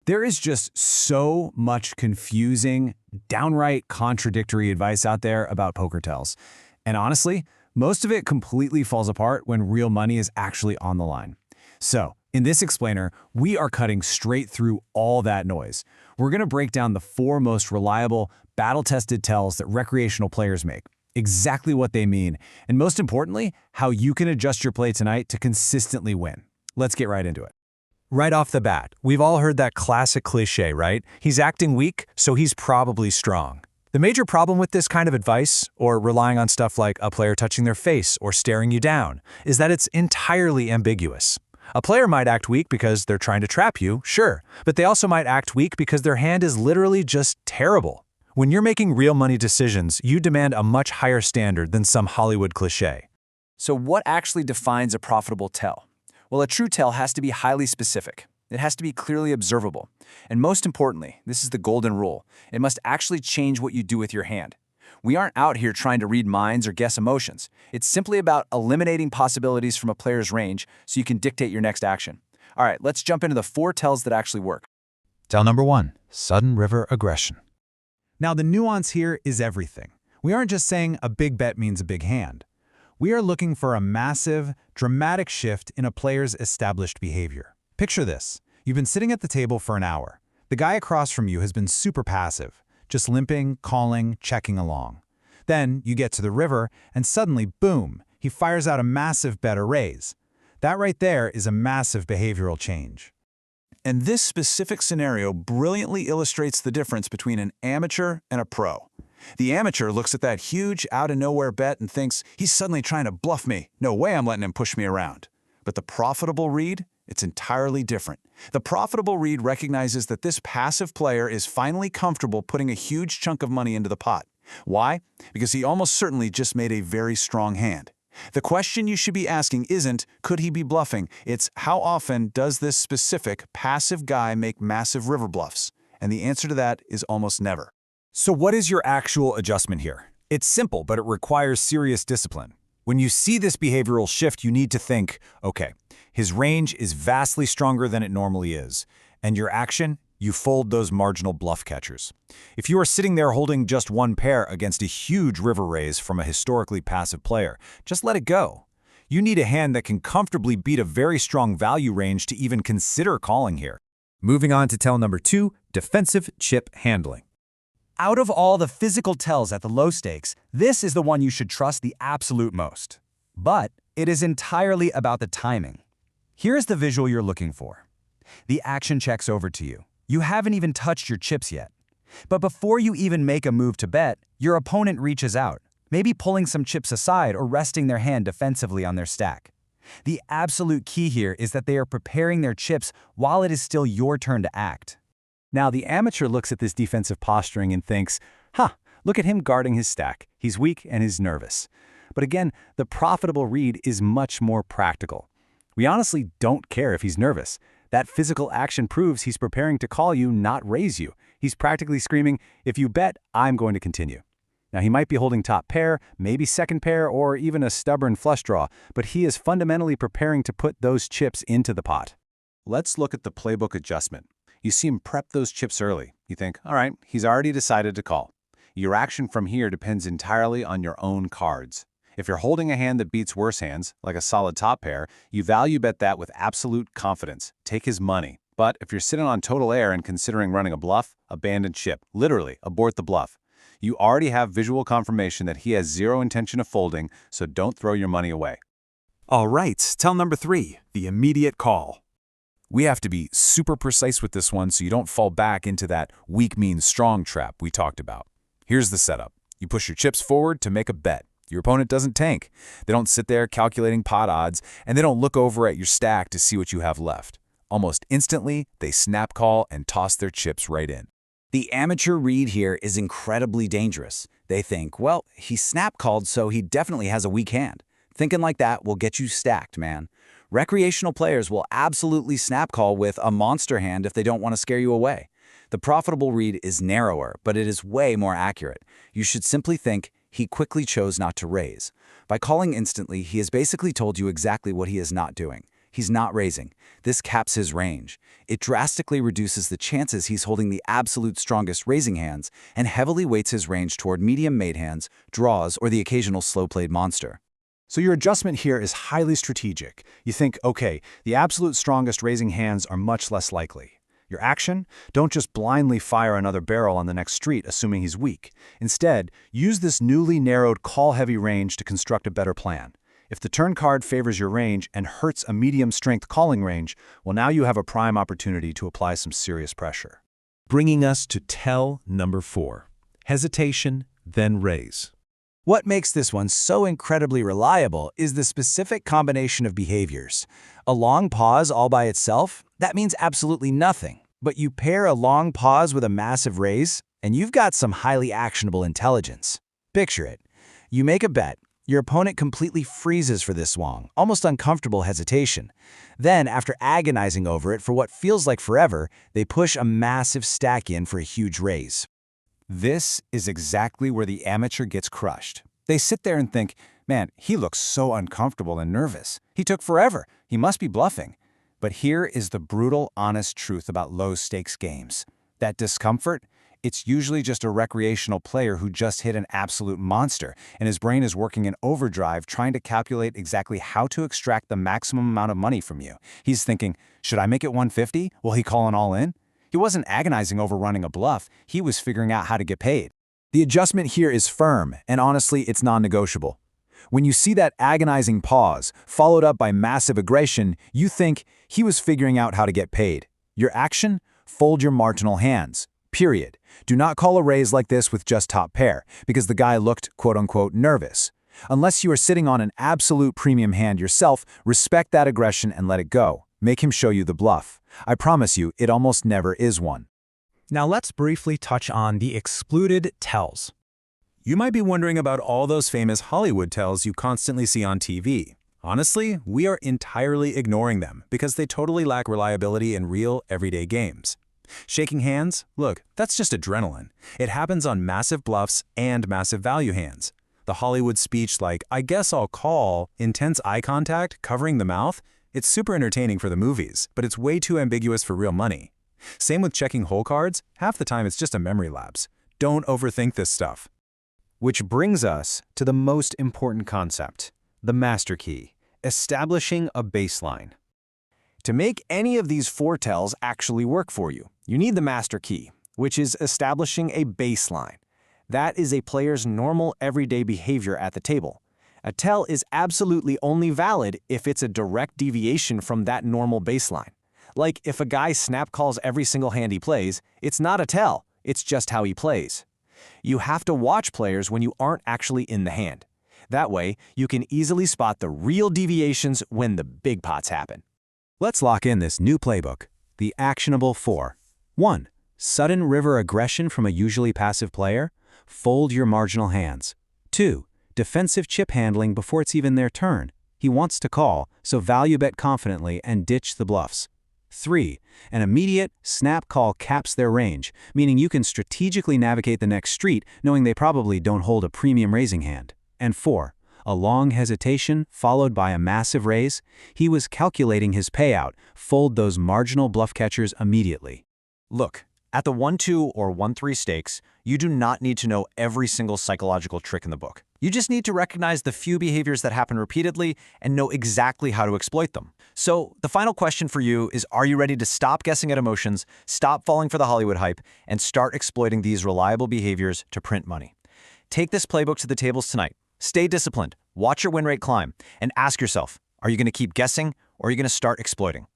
There is just so much confusing, downright contradictory advice out there about poker tells. And honestly, most of it completely falls apart when real money is actually on the line. So, in this explainer, we are cutting straight through all that noise. We're going to break down the 4 most reliable, battle-tested tells that recreational players make, exactly what they mean, and most importantly, how you can adjust your play tonight to consistently win. Let's get right into it. Right off the bat, we've all heard that classic cliche, right? He's acting weak, so he's probably strong. The major problem with this kind of advice, or relying on stuff like a player touching their face or staring you down, is that it's entirely ambiguous. A player might act weak because they're trying to trap you, sure, but they also might act weak because their hand is literally just terrible. When you're making real money decisions, you demand a much higher standard than some Hollywood cliche. So what actually defines a profitable tell? Well, a true tell has to be highly specific. It has to be clearly observable. And most importantly, this is the golden rule, it must actually change what you do with your hand. We aren't out here trying to read minds or guess emotions. It's simply about eliminating possibilities from a player's range so you can dictate your next action. All right, let's jump into the 4 tells that actually work. Tell number 1, sudden river aggression. Now, the nuance here is everything. We aren't just saying a big bet means a big hand. We are looking for a massive, dramatic shift in a player's established behavior. Picture this. You've been sitting at the table for an hour. The guy across from you has been super passive, just limping, calling, checking along. Then you get to the river, and suddenly, boom, he fires out a massive bet or raise. That right there is a massive behavioral change. And this specific scenario brilliantly illustrates the difference between an amateur and a pro. The amateur looks at that huge, out-of-nowhere bet and thinks, he's suddenly trying to bluff me. No way I'm letting him push me around. But the profitable read, it's entirely different. The profitable read recognizes that this passive player is finally comfortable putting a huge chunk of money into the pot. Why? Because he almost certainly just made a very strong hand. The question you should be asking isn't, could he be bluffing? It's, how often does this specific passive guy make massive river bluffs? And the answer to that is almost never. So what is your actual adjustment here? It's simple, but it requires serious discipline. When you see this behavioral shift, you need to think, okay, his range is vastly stronger than it normally is. And your action? You fold those marginal bluff catchers. If you are sitting there holding just one pair against a huge river raise from a historically passive player, just let it go. You need a hand that can comfortably beat a very strong value range to even consider calling here. Moving on to tell number 2, defensive chip handling. Out of all the physical tells at the low stakes, this is the one you should trust the absolute most. But it is entirely about the timing. Here's the visual you're looking for. The action checks over to you. You haven't even touched your chips yet. But before you even make a move to bet, your opponent reaches out, maybe pulling some chips aside or resting their hand defensively on their stack. The absolute key here is that they are preparing their chips while it is still your turn to act. Now, the amateur looks at this defensive posturing and thinks, look at him guarding his stack. He's weak and he's nervous. But again, the profitable read is much more practical. We honestly don't care if he's nervous. That physical action proves he's preparing to call you, not raise you. He's practically screaming, if you bet, I'm going to continue. Now, he might be holding top pair, maybe second pair, or even a stubborn flush draw, but he is fundamentally preparing to put those chips into the pot. Let's look at the playbook adjustment. You see him prep those chips early. You think, all right, he's already decided to call. Your action from here depends entirely on your own cards. If you're holding a hand that beats worse hands, like a solid top pair, you value bet that with absolute confidence. Take his money. But if you're sitting on total air and considering running a bluff, abandon ship. Literally, abort the bluff. You already have visual confirmation that he has zero intention of folding, so don't throw your money away. All right, tell number 3, the immediate call. We have to be super precise with this one so you don't fall back into that weak means strong trap we talked about. Here's the setup. You push your chips forward to make a bet. Your opponent doesn't tank. They don't sit there calculating pot odds, and they don't look over at your stack to see what you have left. Almost instantly, they snap call and toss their chips right in. The amateur read here is incredibly dangerous. They think, well, he snap called, so he definitely has a weak hand. Thinking like that will get you stacked, man. Recreational players will absolutely snap call with a monster hand if they don't want to scare you away. The profitable read is narrower, but it is way more accurate. You should simply think, he quickly chose not to raise. By calling instantly, he has basically told you exactly what he is not doing. he's not raising. This caps his range. It drastically reduces the chances he's holding the absolute strongest raising hands and heavily weights his range toward medium made hands, draws, or the occasional slow-played monster. So your adjustment here is highly strategic. You think, okay, the absolute strongest raising hands are much less likely. Your action? Don't just blindly fire another barrel on the next street assuming he's weak. Instead, use this newly narrowed call-heavy range to construct a better plan. If the turn card favors your range and hurts a medium-strength calling range, well, now you have a prime opportunity to apply some serious pressure. Bringing us to tell number 4. Hesitation, then raise. What makes this one so incredibly reliable is the specific combination of behaviors. A long pause all by itself? That means absolutely nothing. But you pair a long pause with a massive raise, and you've got some highly actionable intelligence. Picture it. You make a bet. Your opponent completely freezes for this long, almost uncomfortable hesitation. Then, after agonizing over it for what feels like forever, they push a massive stack in for a huge raise. This is exactly where the amateur gets crushed. They sit there and think, man, he looks so uncomfortable and nervous. He took forever. He must be bluffing. But here is the brutal, honest truth about low-stakes games. That discomfort? It's usually just a recreational player who just hit an absolute monster, and his brain is working in overdrive trying to calculate exactly how to extract the maximum amount of money from you. He's thinking, should I make it 150? Will he call an all-in? He wasn't agonizing over running a bluff. He was figuring out how to get paid. The adjustment here is firm, and honestly, it's non-negotiable. When you see that agonizing pause, followed up by massive aggression, you think he was figuring out how to get paid. Your action? Fold your marginal hands. Period. Do not call a raise like this with just top pair, because the guy looked, quote-unquote, nervous. Unless you are sitting on an absolute premium hand yourself, respect that aggression and let it go. Make him show you the bluff. I promise you, it almost never is one. Now let's briefly touch on the excluded tells. You might be wondering about all those famous Hollywood tells you constantly see on TV. Honestly, we are entirely ignoring them because they totally lack reliability in real, everyday games. Shaking hands? Look, that's just adrenaline. It happens on massive bluffs and massive value hands. The Hollywood speech like, I guess I'll call, intense eye contact, covering the mouth, it's super entertaining for the movies, but it's way too ambiguous for real money. Same with checking hole cards, half the time it's just a memory lapse. Don't overthink this stuff. Which brings us to the most important concept, the master key, establishing a baseline. To make any of these four tells actually work for you, you need the master key, which is establishing a baseline. That is a player's normal everyday behavior at the table. A tell is absolutely only valid if it's a direct deviation from that normal baseline. Like if a guy snap calls every single hand he plays, it's not a tell, it's just how he plays. You have to watch players when you aren't actually in the hand. That way, you can easily spot the real deviations when the big pots happen. Let's lock in this new playbook, the actionable 4. 1. Sudden river aggression from a usually passive player. Fold your marginal hands. 2. Defensive chip handling before it's even their turn. He wants to call, so value bet confidently and ditch the bluffs. 3. An immediate snap call caps their range, meaning you can strategically navigate the next street knowing they probably don't hold a premium raising hand. And 4. A long hesitation followed by a massive raise. He was calculating his payout. Fold those marginal bluff catchers immediately. Look, at the 1-2 or 1-3 stakes, you do not need to know every single psychological trick in the book. You just need to recognize the few behaviors that happen repeatedly and know exactly how to exploit them. So the final question for you is, are you ready to stop guessing at emotions, stop falling for the Hollywood hype, and start exploiting these reliable behaviors to print money? Take this playbook to the tables tonight. Stay disciplined, watch your win rate climb, and ask yourself, are you going to keep guessing or are you going to start exploiting?